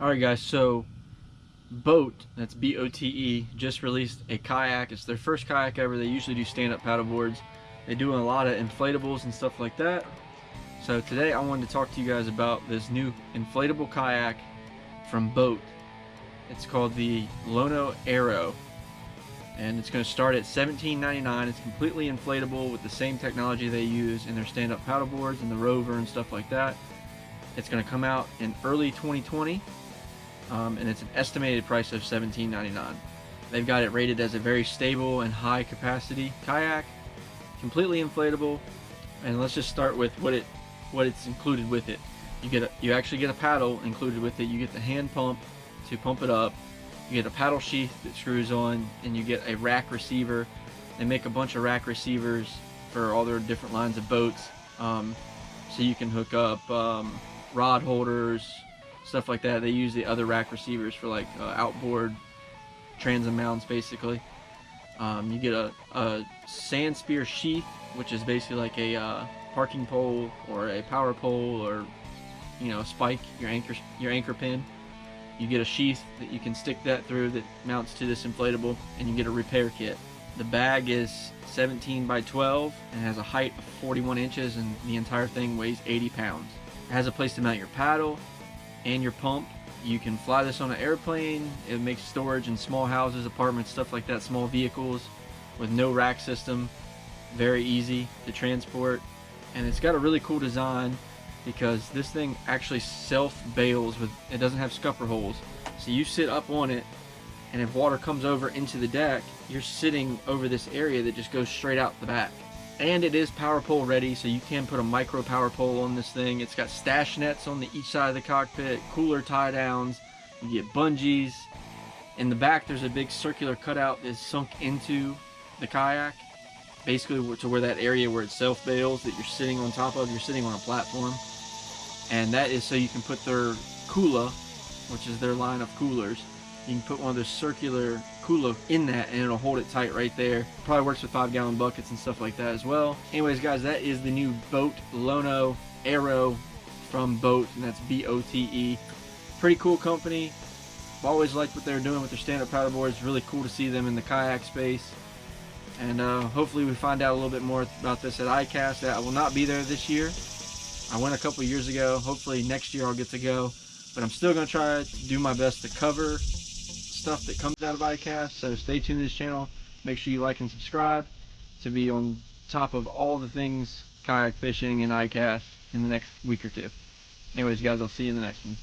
Alright guys, so BOTE, that's B-O-T-E, just released a kayak. It's their first kayak ever. They usually do stand-up paddle boards. They do a lot of inflatables and stuff like that. So today I wanted to talk to you guys about this new inflatable kayak from BOTE. It's called the LONO Aero, and it's going to start at $17.99. It's completely inflatable with the same technology they use in their stand-up paddle boards and the Rover and stuff like that. It's going to come out in early 2020. And it's an estimated price of $17.99. They've got it rated as a very stable and high capacity kayak, completely inflatable. And let's just start with what it's included with it. You actually get a paddle included with it. You get the hand pump to pump it up. You get a paddle sheath that screws on, and you get a rack receiver. They make a bunch of rack receivers for all their different lines of boats, so you can hook up rod holders, stuff like that. They use the other rack receivers for like outboard transom mounts, basically. You get a sand spear sheath, which is basically like a parking pole or a power pole, or a spike, your anchor pin. You get a sheath that you can stick that through that mounts to this inflatable, and you get a repair kit. The bag is 17 by 12 and has a height of 41 inches, and the entire thing weighs 80 pounds. It has a place to mount your paddle and your pump. You can fly this on an airplane. It makes storage in small houses, apartments, stuff like that, small vehicles with no rack system. Very easy to transport, and it's got a really cool design because this thing actually self-bails. It doesn't have scupper holes, so you sit up on it, and if water comes over into the deck, you're sitting over this area that just goes straight out the back. And it is power pole ready, so you can put a micro power pole on this thing. It's got stash nets on each side of the cockpit, cooler tie downs, you get bungees. In the back there's a big circular cutout that's sunk into the kayak, basically to where that area where it self-bails that you're sitting on top of, you're sitting on a platform. And that is so you can put their Kula, which is their line of coolers. You can put one of those circular Kula in that, and it'll hold it tight right there. Probably works with 5-gallon buckets and stuff like that as well. Anyways guys, that is the new BOTE LONO Aero from BOTE, and that's B-O-T-E. Pretty cool company. I've always liked what they're doing with their stand-up paddle boards. Really cool to see them in the kayak space. And hopefully we find out a little bit more about this at ICAST. I will not be there this year. I went a couple years ago. Hopefully next year I'll get to go. But I'm still going to try to do my best to cover stuff that comes out of ICAST. So stay tuned to this channel. Make sure you like and subscribe to be on top of all the things kayak fishing and ICAST in the next week or two. Anyways guys, I'll see you in the next one.